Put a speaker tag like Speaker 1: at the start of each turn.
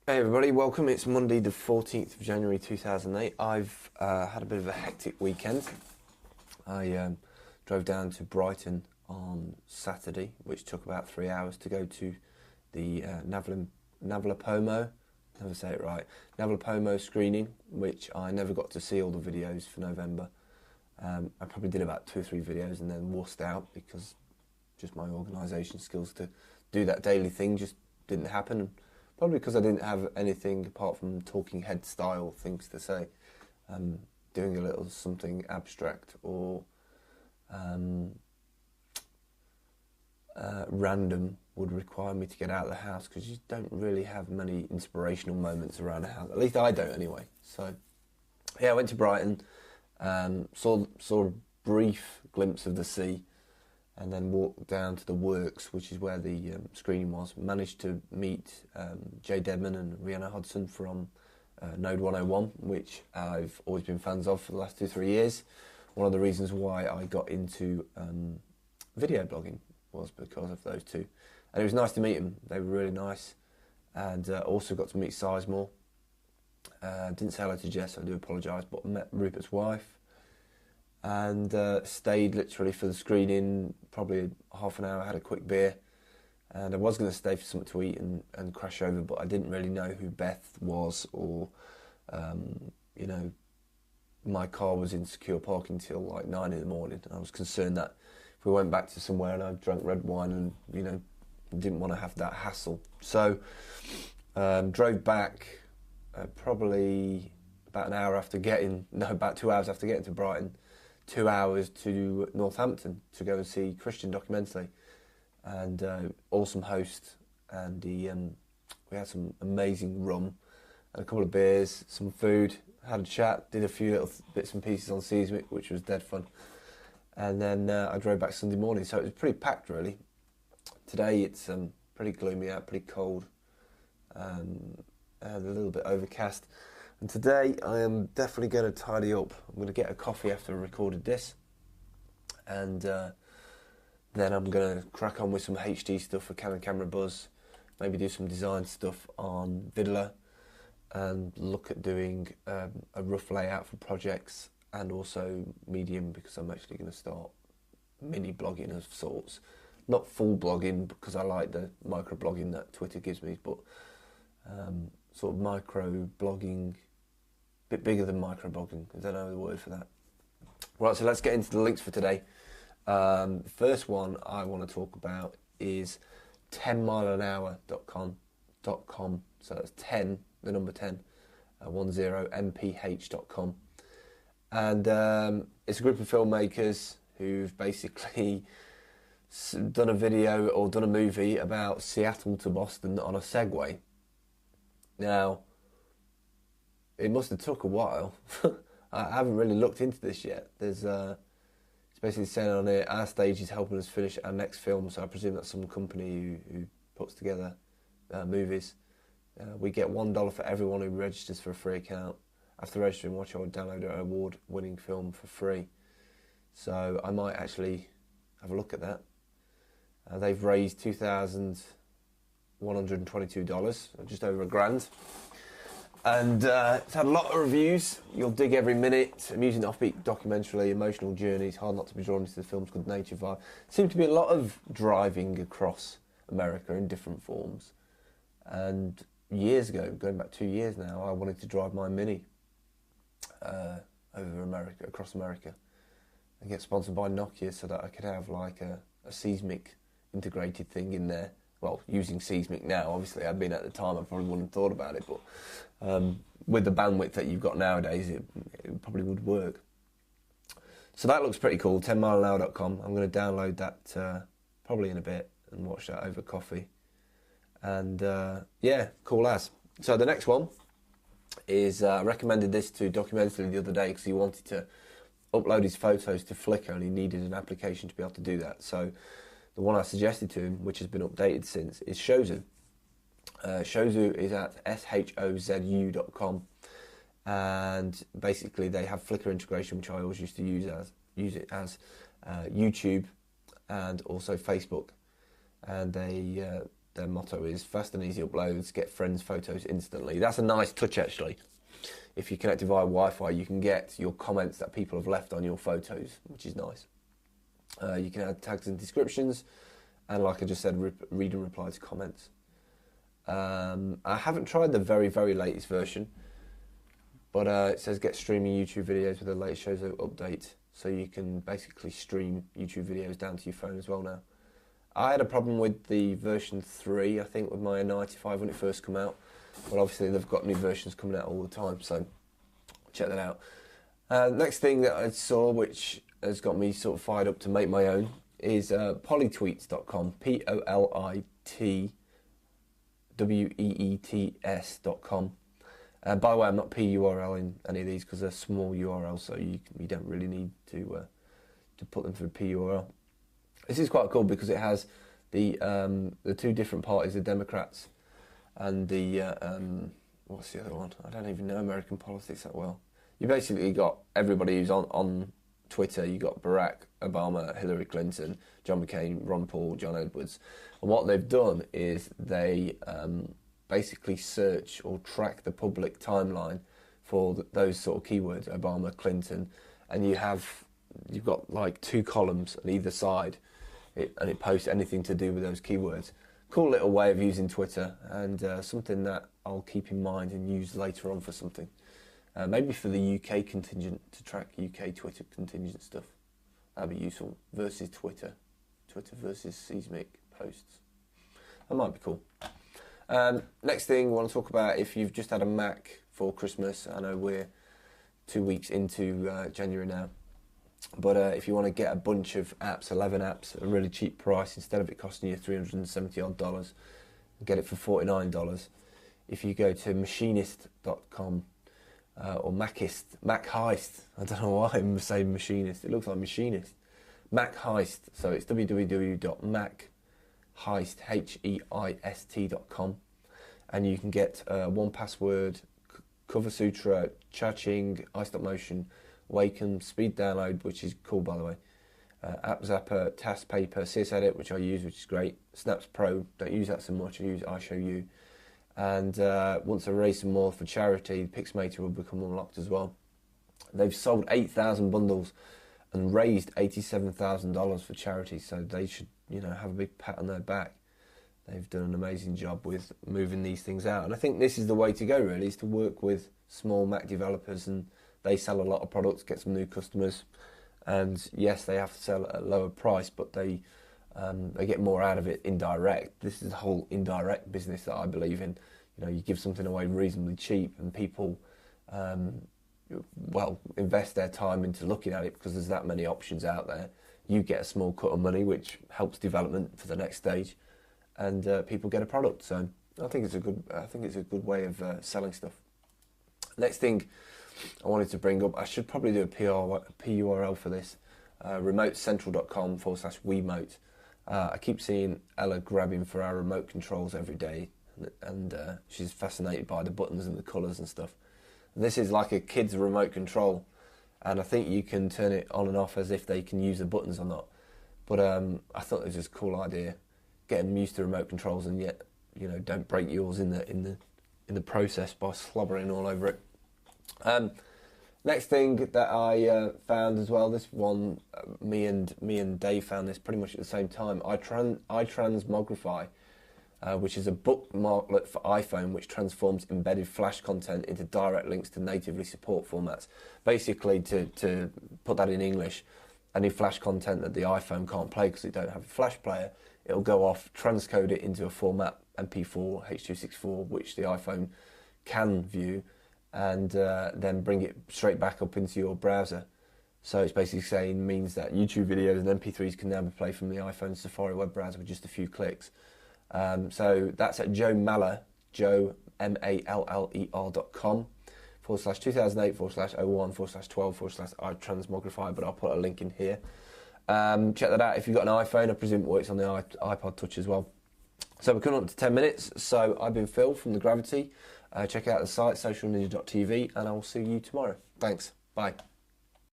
Speaker 1: Hey everybody, welcome. It's Monday the 14th of January 2008. I've had a bit of a hectic weekend. I drove down to Brighton on Saturday, which took about 3 hours to go to the Navalapomo, never say it right, Navalapomo screening, which I never got to see all the videos for November. I probably did about 2 or 3 videos and then wussed out because just my organisation skills to do that daily thing just didn't happen. Probably because I didn't have anything apart from talking head style things to say. Doing a little something abstract or random would require me to get out of the house because you don't really have many inspirational moments around the house. At least I don't anyway. So yeah, I went to Brighton, saw a brief glimpse of the sea, and then walked down to the works, which is where the screening was. Managed to meet Jay Dedman and Rhianna Hodson from Node 101, which I've always been fans of for the last 2-3 years. One of the reasons why I got into video blogging was because of those two. And it was nice to meet them. They were really nice. And also got to meet Sizemore. Didn't say hello to Jess, I do apologise, but met Rupert's wife. And stayed literally for the screening, probably half an hour, had a quick beer. And I was going to stay for something to eat and crash over, but I didn't really know who Beth was or, my car was in secure parking till like 9 in the morning. I was concerned that if we went back to somewhere and I drank red wine and, didn't want to have that hassle. So, drove back probably about 2 hours after getting to Brighton. 2 hours to Northampton to go and see Christian documentally, and awesome host, and we had some amazing rum and a couple of beers, some food, had a chat, did a few little bits and pieces on Seismic, which was dead fun, and then I drove back Sunday morning, so it was pretty packed really. Today it's pretty gloomy out, pretty cold, and a little bit overcast. And today I am definitely going to tidy up. I'm going to get a coffee after I recorded this. And then I'm going to crack on with some HD stuff for Canon Camera Buzz. Maybe do some design stuff on Vidler. And look at doing a rough layout for projects. And also Medium, because I'm actually going to start mini blogging of sorts. Not full blogging, because I like the micro blogging that Twitter gives me. But sort of micro blogging, a bit bigger than micro blogging. I don't know the word for that. Right, so let's get into the links for today. The first one I want to talk about is 10mileanhour.com. So that's 10, the number 10, 10mph.com. And it's a group of filmmakers who've basically done a video or done a movie about Seattle to Boston on a Segway. Now, it must have took a while. I haven't really looked into this yet. There's it's basically saying on it, our stage is helping us finish our next film, so I presume that's some company who puts together movies. We get $1 for everyone who registers for a free account. After registering, watch or download an award-winning film for free. So I might actually have a look at that. They've raised $2,122, just over $1,000. And it's had a lot of reviews. You'll dig every minute. Amusing, offbeat documentary, emotional journeys, hard not to be drawn into the film's good nature vibe. Seems to be a lot of driving across America in different forms. And years ago, going back 2 years now, I wanted to drive my Mini across America, and get sponsored by Nokia so that I could have like a Seismic integrated thing in there. Well, using Seismic now, obviously, at the time, I probably wouldn't have thought about it, but with the bandwidth that you've got nowadays, it probably would work. So that looks pretty cool, 10mileanhour.com. I'm going to download that probably in a bit and watch that over coffee. And yeah, cool as. So the next one is, I recommended this to Documentally the other day because he wanted to upload his photos to Flickr and he needed an application to be able to do that. So the one I suggested to him, which has been updated since, is Shozu. Shozu is at shozu.com, and basically they have Flickr integration, which I always used to use it as YouTube and also Facebook, and they their motto is fast and easy uploads, get friends' photos instantly. That's a nice touch, actually. If you connect via Wi-Fi, you can get your comments that people have left on your photos, which is nice. You can add tags and descriptions, and like I just said, read and reply to comments. I haven't tried the very, very latest version, but it says get streaming YouTube videos with the latest shows update, so you can basically stream YouTube videos down to your phone as well now. I had a problem with the version 3, I think, with my 95 when it first came out, but obviously they've got new versions coming out all the time, so check that out. Next thing that I saw, which has got me sort of fired up to make my own, is polytweets.com, POLITWEETS.com. By the way, I'm not PURL in any of these because they're small URLs, so you don't really need to put them through PURL. This is quite cool because it has the two different parties, the Democrats and the what's the other one? I don't even know American politics that well. You basically got everybody who's on Twitter. You got Barack Obama, Hillary Clinton, John McCain, Ron Paul, John Edwards, and what they've done is they basically search or track the public timeline for those sort of keywords, Obama, Clinton, and you've got like 2 columns on either side, and it posts anything to do with those keywords. Cool little way of using Twitter, and something that I'll keep in mind and use later on for something. Maybe for the UK contingent, to track UK Twitter contingent stuff. That'd be useful. Versus Twitter versus seismic posts. That might be cool. Next thing I want to talk about, if you've just had a Mac for Christmas, I know we're 2 weeks into January now, but if you want to get a bunch of apps, 11 apps at a really cheap price, instead of it costing you $370 odd, get it for $49. If you go to machinist.com or Mac Heist, I don't know why I'm saying machinist, it looks like machinist. Mac Heist, so it's www.macheist.com, and you can get 1Password, Cover Sutra, Cha-Ching, iStopMotion, Wacom, Speed Download, which is cool by the way, App Zapper, Task Paper, CS Edit, which I use, which is great, Snaps Pro, don't use that so much, I use iShowU, and once I raise some more for charity, Pixmator will become unlocked as well. They've sold 8,000 bundles and raised $87,000 for charity, so they should, have a big pat on their back. They've done an amazing job with moving these things out, and I think this is the way to go really, is to work with small Mac developers, and they sell a lot of products, get some new customers, and yes, they have to sell at a lower price, but they get more out of it indirect. This is the whole indirect business that I believe in. You give something away reasonably cheap, and people invest their time into looking at it because there's that many options out there. You get a small cut of money, which helps development for the next stage, and people get a product. So I think it's a good way of selling stuff. Next thing I wanted to bring up, I should probably do a PURL for this. remotecentral.com/Wiimote. I keep seeing Ella grabbing for our remote controls every day, and she's fascinated by the buttons and the colours and stuff. And this is like a kid's remote control, and I think you can turn it on and off as if they can use the buttons or not. But I thought it was just a cool idea, getting used to remote controls, and yet don't break yours in the process by slobbering all over it. Next thing that I found as well, this one, me and Dave found this pretty much at the same time. iTransmogrify, which is a bookmarklet for iPhone which transforms embedded Flash content into direct links to natively support formats. Basically, to put that in English, any Flash content that the iPhone can't play because it don't have a Flash player, it'll go off, transcode it into a format, MP4, H.264, which the iPhone can view, and then bring it straight back up into your browser. So it's basically means that YouTube videos and MP3s can now be played from the iPhone Safari web browser with just a few clicks. So that's at Joe Maller, joemaller.com/2008/01/12/iTransmogrify, but I'll put a link in here. Check that out if you've got an iPhone. I presume it works on the iPod Touch as well. So we're coming up to 10 minutes. So I've been Phil from The Gravity. Check out the site, socialninja.tv, and I will see you tomorrow. Thanks. Bye.